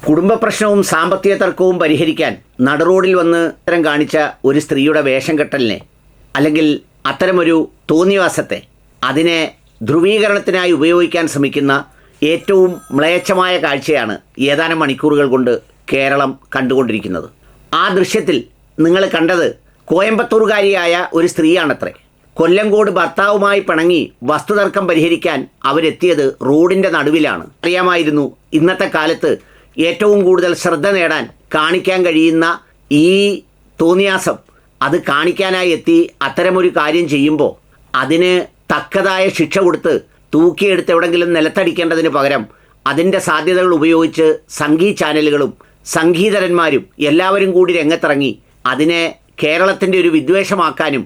കുടുംബ പ്രശ്നവും സാമ്പത്തിക തർക്കവും പരിഹരിക്കാൻ നടുറോഡിൽ വന്ന് ഇത്തരം കാണിച്ച ഒരു സ്ത്രീയുടെ വേഷം കെട്ടലിനെ, അല്ലെങ്കിൽ അത്തരമൊരു തോന്നിവാസത്തെ, അതിനെ ധ്രുവീകരണത്തിനായി ഉപയോഗിക്കാൻ ശ്രമിക്കുന്ന ഏറ്റവും മ്ലേച്ഛമായ കാഴ്ചയാണ് ഏതാനും മണിക്കൂറുകൾ കൊണ്ട് കേരളം കണ്ടുകൊണ്ടിരിക്കുന്നത്. ആ ദൃശ്യത്തിൽ നിങ്ങൾ കണ്ടത് കോയമ്പത്തൂർകാരിയായ ഒരു സ്ത്രീയാണത്രേ. കൊല്ലങ്കോട് ഭർത്താവുമായി പിണങ്ങി വസ്തുതർക്കം പരിഹരിക്കാൻ അവരെത്തിയത് റോഡിൻ്റെ നടുവിലാണ്. അറിയാമായിരുന്നു ഇന്നത്തെ കാലത്ത് ഏറ്റവും കൂടുതൽ ശ്രദ്ധ നേടാൻ കാണിക്കാൻ കഴിയുന്ന ഈ തോന്നിയാസം അത് കാണിക്കാനായി എത്തി അത്തരമൊരു കാര്യം ചെയ്യുമ്പോൾ അതിന് തക്കതായ ശിക്ഷ കൊടുത്ത് തൂക്കിയെടുത്ത് എവിടെങ്കിലും നിലത്തടിക്കേണ്ടതിന് പകരം അതിൻ്റെ സാധ്യതകൾ ഉപയോഗിച്ച് സംഗീത ചാനലുകളും സംഗീതരന്മാരും എല്ലാവരും കൂടി രംഗത്തിറങ്ങി അതിനെ കേരളത്തിൻ്റെ ഒരു വിദ്വേഷമാക്കാനും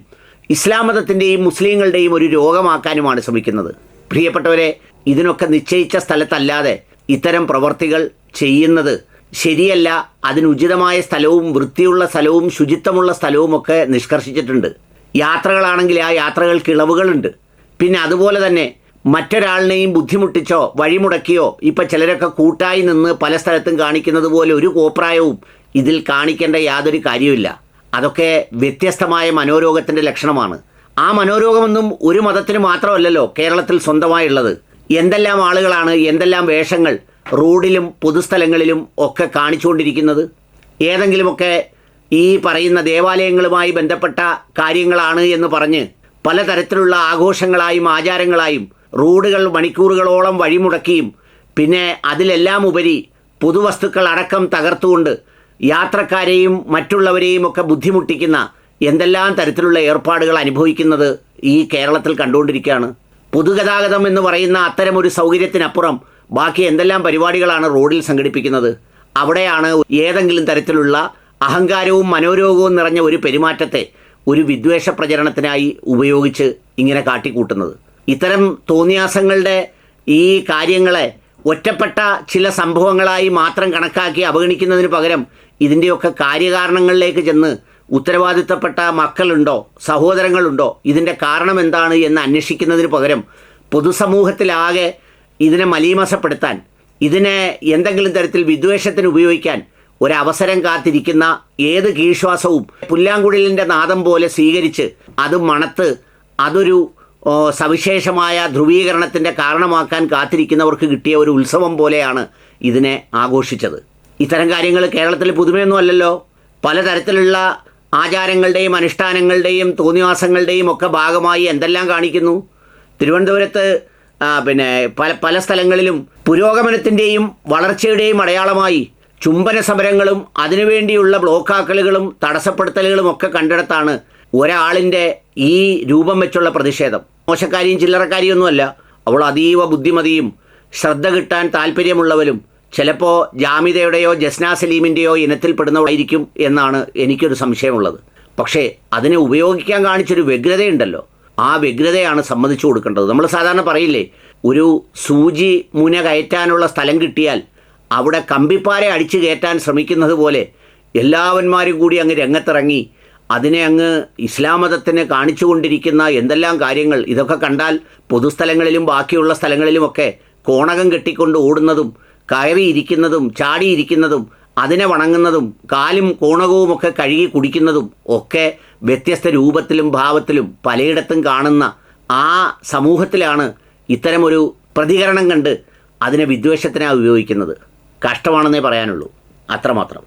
ഇസ്ലാം മതത്തിൻ്റെയും മുസ്ലിങ്ങളുടെയും ഒരു രോഗമാക്കാനുമാണ് ശ്രമിക്കുന്നത്. പ്രിയപ്പെട്ടവരെ, ഇതിനൊക്കെ നിശ്ചയിച്ച സ്ഥലത്തല്ലാതെ ഇത്തരം പ്രവർത്തികൾ ചെയ്യുന്നത് ശരിയല്ല. അതിനുചിതമായ സ്ഥലവും വൃത്തിയുള്ള സ്ഥലവും ശുചിത്വമുള്ള സ്ഥലവുമൊക്കെ നിഷ്കർഷിച്ചിട്ടുണ്ട്. യാത്രകളാണെങ്കിൽ ആ യാത്രകൾക്ക് ഇളവുകളുണ്ട്. പിന്നെ അതുപോലെ തന്നെ മറ്റൊരാളിനെയും ബുദ്ധിമുട്ടിച്ചോ വഴിമുടക്കിയോ ഇപ്പം ചിലരൊക്കെ കൂട്ടായി നിന്ന് പല സ്ഥലത്തും കാണിക്കുന്നത് പോലെ ഒരു കോപ്രായവും ഇതിൽ കാണിക്കേണ്ട യാതൊരു കാര്യമില്ല. അതൊക്കെ വ്യത്യസ്തമായ മനോരോഗത്തിൻ്റെ ലക്ഷണമാണ്. ആ മനോരോഗമൊന്നും ഒരു മതത്തിന് മാത്രമല്ലല്ലോ കേരളത്തിൽ സ്വന്തമായുള്ളത്. എന്തെല്ലാം ആളുകളാണ് എന്തെല്ലാം വേഷങ്ങൾ റോഡിലും പൊതുസ്ഥലങ്ങളിലും ഒക്കെ കാണിച്ചുകൊണ്ടിരിക്കുന്നത്. ഏതെങ്കിലുമൊക്കെ ഈ പറയുന്ന ദേവാലയങ്ങളുമായി ബന്ധപ്പെട്ട കാര്യങ്ങളാണ് എന്ന് പറഞ്ഞ് പലതരത്തിലുള്ള ആഘോഷങ്ങളായും ആചാരങ്ങളായും റോഡുകൾ മണിക്കൂറുകളോളം വഴിമുടക്കിയും പിന്നെ അതിലെല്ലാം ഉപരി പൊതുവസ്തുക്കൾ അടക്കം തകർത്തുകൊണ്ട് യാത്രക്കാരെയും മറ്റുള്ളവരെയും ഒക്കെ ബുദ്ധിമുട്ടിക്കുന്ന എന്തെല്ലാം തരത്തിലുള്ള ഏർപ്പാടുകൾ അനുഭവിക്കുന്നത് ഈ കേരളത്തിൽ കണ്ടുകൊണ്ടിരിക്കുകയാണ്. പൊതുഗതാഗതം എന്ന് പറയുന്ന അത്തരമൊരു സൗകര്യത്തിനപ്പുറം ബാക്കി എന്തെല്ലാം പരിപാടികളാണ് റോഡിൽ സംഘടിപ്പിക്കുന്നത്. അവിടെയാണ് ഏതെങ്കിലും തരത്തിലുള്ള അഹങ്കാരവും മനോരോഗവും നിറഞ്ഞ ഒരു പെരുമാറ്റത്തെ ഒരു വിദ്വേഷ പ്രചരണത്തിനായി ഉപയോഗിച്ച് ഇങ്ങനെ കാട്ടിക്കൂട്ടുന്നത്. ഇത്തരം തോന്നിയാസങ്ങളുടെ ഈ കാര്യങ്ങളെ ഒറ്റപ്പെട്ട ചില സംഭവങ്ങളായി മാത്രം കണക്കാക്കി അവഗണിക്കുന്നതിന് പകരം ഇതിൻ്റെയൊക്കെ കാര്യകാരണങ്ങളിലേക്ക് ചെന്ന് ഉത്തരവാദിത്തപ്പെട്ട മക്കളുണ്ടോ സഹോദരങ്ങളുണ്ടോ ഇതിൻ്റെ കാരണം എന്താണ് എന്ന് അന്വേഷിക്കുന്നതിന് പകരം പൊതുസമൂഹത്തിലാകെ ഇതിനെ മലീമസപ്പെടുത്താൻ, ഇതിനെ എന്തെങ്കിലും തരത്തിൽ വിദ്വേഷത്തിന് ഉപയോഗിക്കാൻ ഒരവസരം കാത്തിരിക്കുന്ന ഏത് കീഴ്ശ്വാസവും പുല്ലാങ്കുഴലിൻ്റെ നാദം പോലെ സ്വീകരിച്ച് അത് മണത്ത് അതൊരു സവിശേഷമായ ധ്രുവീകരണത്തിൻ്റെ കാരണമാക്കാൻ കാത്തിരിക്കുന്നവർക്ക് കിട്ടിയ ഒരു ഉത്സവം പോലെയാണ് ഇതിനെ ആഘോഷിച്ചത്. ഇത്തരം കാര്യങ്ങൾ കേരളത്തിൽ പുതുമയൊന്നും അല്ലല്ലോ. പലതരത്തിലുള്ള ആചാരങ്ങളുടെയും അനുഷ്ഠാനങ്ങളുടെയും തോന്നിവാസങ്ങളുടെയും ഒക്കെ ഭാഗമായി എന്തെല്ലാം കാണിക്കുന്നു. തിരുവനന്തപുരത്ത് പല സ്ഥലങ്ങളിലും പുരോഗമനത്തിൻ്റെയും വളർച്ചയുടെയും അടയാളമായി ചുംബന സമരങ്ങളും അതിനുവേണ്ടിയുള്ള ബ്ലോക്കാക്കലുകളും തടസ്സപ്പെടുത്തലുകളും ഒക്കെ കണ്ടിടത്താണ് ഒരാളിൻ്റെ ഈ രൂപം വെച്ചുള്ള പ്രതിഷേധം. മോശക്കാരിയും ചില്ലറക്കാരിയൊന്നുമല്ല. അവൾ അതീവ ബുദ്ധിമതിയും ശ്രദ്ധ കിട്ടാൻ താല്പര്യമുള്ളവരും ചിലപ്പോൾ ജാമിതയുടെയോ ജസ്ന സലീമിൻ്റെയോ ഇനത്തിൽപ്പെടുന്നവരായിരിക്കും എന്നാണ് എനിക്കൊരു സംശയമുള്ളത്. പക്ഷേ അതിനെ ഉപയോഗിക്കാൻ കാണിച്ചൊരു വ്യഗ്രതയുണ്ടല്ലോ, ആ വ്യഗ്രതയാണ് സമ്മതിച്ചു കൊടുക്കേണ്ടത്. നമ്മൾ സാധാരണ പറയില്ലേ, ഒരു സൂചി മുന കയറ്റാനുള്ള സ്ഥലം കിട്ടിയാൽ അവിടെ കമ്പിപ്പാര അടിച്ചു കയറ്റാൻ ശ്രമിക്കുന്നത് പോലെ എല്ലാവന്മാരും കൂടി അങ്ങ് രംഗത്തിറങ്ങി അതിനെ അങ്ങ് ഇസ്ലാം മതത്തിന് കാണിച്ചു കൊണ്ടിരിക്കുന്ന എന്തെല്ലാം കാര്യങ്ങൾ. ഇതൊക്കെ കണ്ടാൽ പൊതുസ്ഥലങ്ങളിലും ബാക്കിയുള്ള സ്ഥലങ്ങളിലുമൊക്കെ കോണകം കെട്ടിക്കൊണ്ട് ഓടുന്നതും കയറിയിരിക്കുന്നതും ചാടിയിരിക്കുന്നതും അതിനെ വണങ്ങുന്നതും കാലും കോണകവുമൊക്കെ കഴുകി കുടിക്കുന്നതും ഒക്കെ വ്യത്യസ്ത രൂപത്തിലും ഭാവത്തിലും പലയിടത്തും കാണുന്ന ആ സമൂഹത്തിലാണ് ഇത്തരമൊരു പ്രതികരണം കണ്ട് അതിനെ വിദ്വേഷത്തിനായി ഉപയോഗിക്കുന്നത്. കഷ്ടമാണെന്നേ പറയാനുള്ളൂ. അത്രമാത്രം.